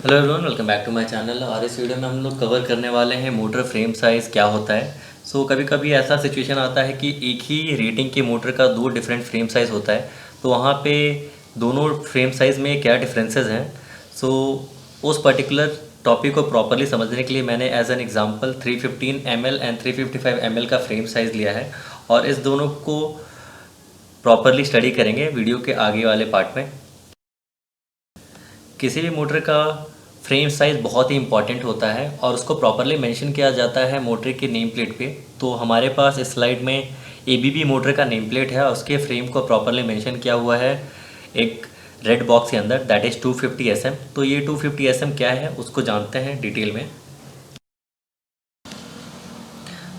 Hello everyone, welcome back to my channel. और इस video में हम लोग कवर करने वाले हैं मोटर फ्रेम साइज़ क्या होता है। कभी कभी ऐसा सिचुएशन आता है कि एक ही रेटिंग के मोटर का दो डिफरेंट फ्रेम साइज़ होता है, तो वहाँ पे दोनों फ्रेम साइज़ में क्या डिफरेंसेस हैं। उस पर्टिकुलर टॉपिक को प्रॉपरली समझने के लिए मैंने as an example 315 ml and 355 ml का फ्रेम साइज़ लिया है, और इस दोनों को प्रॉपरली स्टडी करेंगे वीडियो के आगे वाले पार्ट में। किसी भी मोटर का फ्रेम साइज़ बहुत ही इंपॉर्टेंट होता है और उसको प्रॉपरली मेंशन किया जाता है मोटर की नेम प्लेट पे। तो हमारे पास इस स्लाइड में एबीबी मोटर का नेम प्लेट है और उसके फ्रेम को प्रॉपरली मेंशन किया हुआ है एक रेड बॉक्स के अंदर, दैट इज़ 250 एसएम। तो ये 250 एसएम क्या है उसको जानते हैं डिटेल में।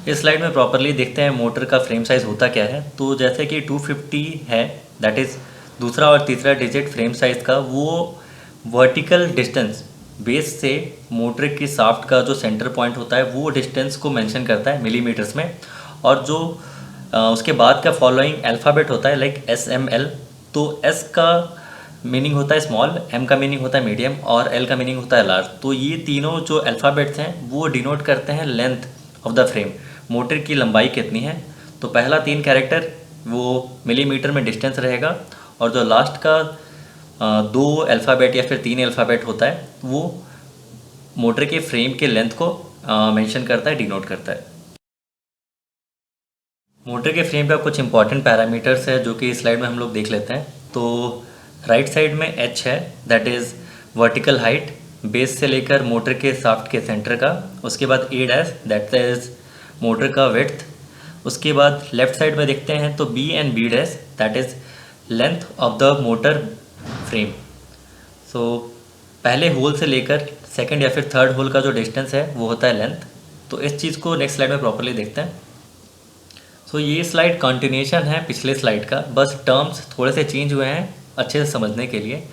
इस स्लाइड में प्रॉपरली देखते हैं मोटर का फ्रेम साइज़ होता क्या है। तो जैसे कि 250 है, दैट इज़ दूसरा और तीसरा डिजिट फ्रेम साइज़ का, वो वर्टिकल डिस्टेंस बेस से मोटर की शाफ्ट का जो सेंटर पॉइंट होता है वो डिस्टेंस को मेंशन करता है मिलीमीटर्स में। और जो उसके बाद का फॉलोइंग अल्फ़ाबेट होता है लाइक SML। तो S का मीनिंग होता है स्मॉल, M का मीनिंग होता है मीडियम और L का मीनिंग होता है लार्ज। तो ये तीनों जो अल्फ़ाबेट्स हैं वो डिनोट करते हैं length of the frame, motor की लंबाई कितनी है। तो पहला 3 कैरेक्टर वो मिलीमीटर में डिस्टेंस रहेगा, और जो लास्ट का 2 अल्फ़ाबेट या फिर 3 अल्फ़ाबेट होता है वो मोटर के फ्रेम के लेंथ को मेंशन करता है, डिनोट करता है। मोटर के फ्रेम का कुछ इंपॉर्टेंट पैरामीटर्स है जो कि इस स्लाइड में हम लोग देख लेते हैं। तो राइट साइड में H है, that is vertical height base से लेकर मोटर के शाफ्ट के सेंटर का। उसके बाद A dash, that is motor का विड्थ। उसके बाद लेफ्ट साइड में देखते हैं तो B and B dash, that is length of the motor frame. पहले होल से लेकर सेकंड या फिर थर्ड होल का जो डिस्टेंस है वो होता है लेंथ। तो इस चीज़ को नेक्स्ट स्लाइड में प्रॉपरली देखते हैं। ये स्लाइड कंटिन्यूशन है पिछले स्लाइड का, बस टर्म्स थोड़े से चेंज हुए हैं अच्छे से समझने के लिए।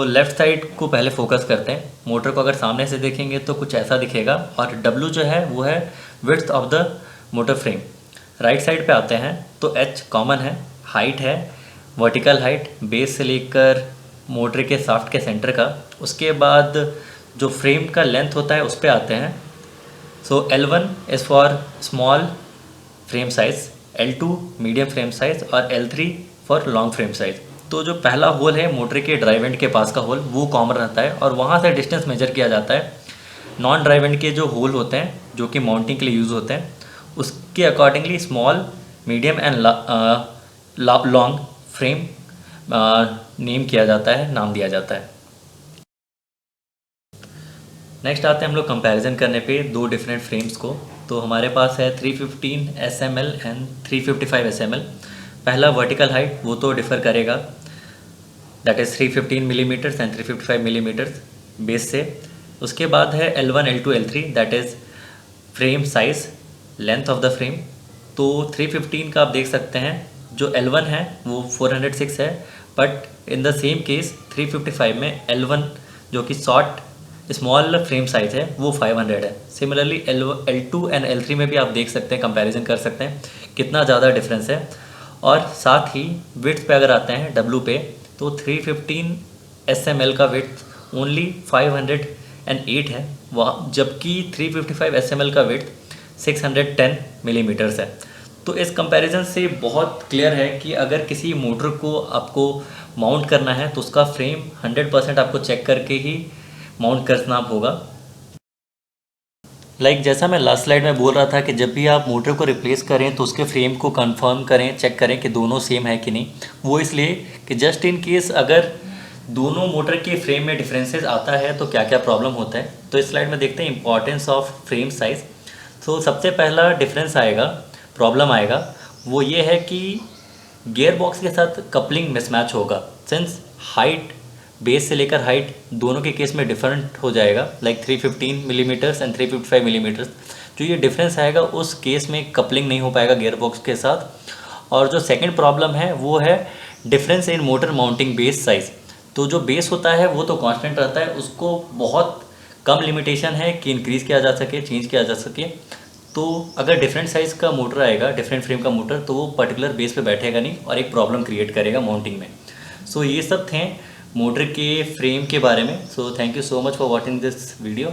लेफ़्ट साइड को पहले फोकस करते हैं। मोटर को अगर सामने से देखेंगे तो कुछ ऐसा दिखेगा, और W जो है वो है width of the motor frame. Right side पे आते हैं तो H कॉमन है, हाइट है वर्टिकल हाइट बेस से लेकर मोटर के शाफ्ट के सेंटर का। उसके बाद जो फ्रेम का लेंथ होता है उस पर आते हैं। L1 is for small frame size, L2 medium frame size और L3 for long frame size. तो जो पहला होल है मोटर के ड्राइव एंड के पास का होल वो कॉमन रहता है, और वहाँ से डिस्टेंस मेजर किया जाता है। नॉन ड्राइव एंड के जो होल होते हैं जो कि माउंटिंग के लिए यूज़ होते हैं उसके accordingly small medium and long frame name किया जाता है, नाम दिया जाता है। नेक्स्ट आते हैं हम लोग कंपैरिजन करने पे दो डिफरेंट फ्रेम्स को। तो हमारे पास है 315 SML एंड 355 SML। पहला वर्टिकल हाइट वो तो डिफ़र करेगा, that is 315 millimetres and 355 millimetres base से। उसके बाद है L1 L2 L3, that is frame size, length of the frame. तो 315 का आप देख सकते हैं जो L1 है वो 406 है, but in the same case 355 में L1 जो कि शॉर्ट स्मॉल फ्रेम साइज़ है वो 500 है। सिमिलरली L2 एंड L3 में भी आप देख सकते हैं, कंपैरिजन कर सकते हैं कितना ज़्यादा डिफरेंस है। और साथ ही विड्थ पे अगर आते हैं W पे, तो 315 SML का विड्थ ओनली 508 है, वह जबकि 355 SML का विड्थ 610 मिलीमीटर्स है। तो इस कंपैरिजन से बहुत क्लियर है कि अगर किसी मोटर को आपको माउंट करना है तो उसका फ्रेम 100% आपको चेक करके ही माउंट करना होगा। जैसा मैं लास्ट स्लाइड में बोल रहा था कि जब भी आप मोटर को रिप्लेस करें तो उसके फ्रेम को कंफर्म करें, चेक करें कि दोनों सेम है कि नहीं। वो इसलिए कि जस्ट इन केस अगर दोनों मोटर के फ्रेम में डिफरेंसेस आता है तो क्या क्या प्रॉब्लम होता है। तो इस स्लाइड में देखते हैं इंपॉर्टेंस ऑफ फ्रेम साइज़। सबसे पहला डिफरेंस आएगा, प्रॉब्लम आएगा, वो ये है कि गियर बॉक्स के साथ कपलिंग मिसमैच होगा। सिंस हाइट बेस से लेकर हाइट दोनों के केस में डिफरेंट हो जाएगा, लाइक 315 मिलीमीटर्स एंड 355 मिलीमीटर्स। जो ये डिफरेंस आएगा उस केस में कपलिंग नहीं हो पाएगा गियर बॉक्स के साथ। और जो सेकंड प्रॉब्लम है वो है difference in motor mounting base size. तो जो बेस होता है वो तो कांस्टेंट रहता है, उसको बहुत कम लिमिटेशन है कि इंक्रीज़ किया जा सके, चेंज किया जा सके। तो अगर डिफरेंट साइज़ का मोटर आएगा, डिफरेंट फ्रेम का मोटर, तो वो पर्टिकुलर बेस पे बैठेगा नहीं और एक प्रॉब्लम क्रिएट करेगा माउंटिंग में। ये सब थे मोटर के फ्रेम के बारे में। So thank you so much for watching this video.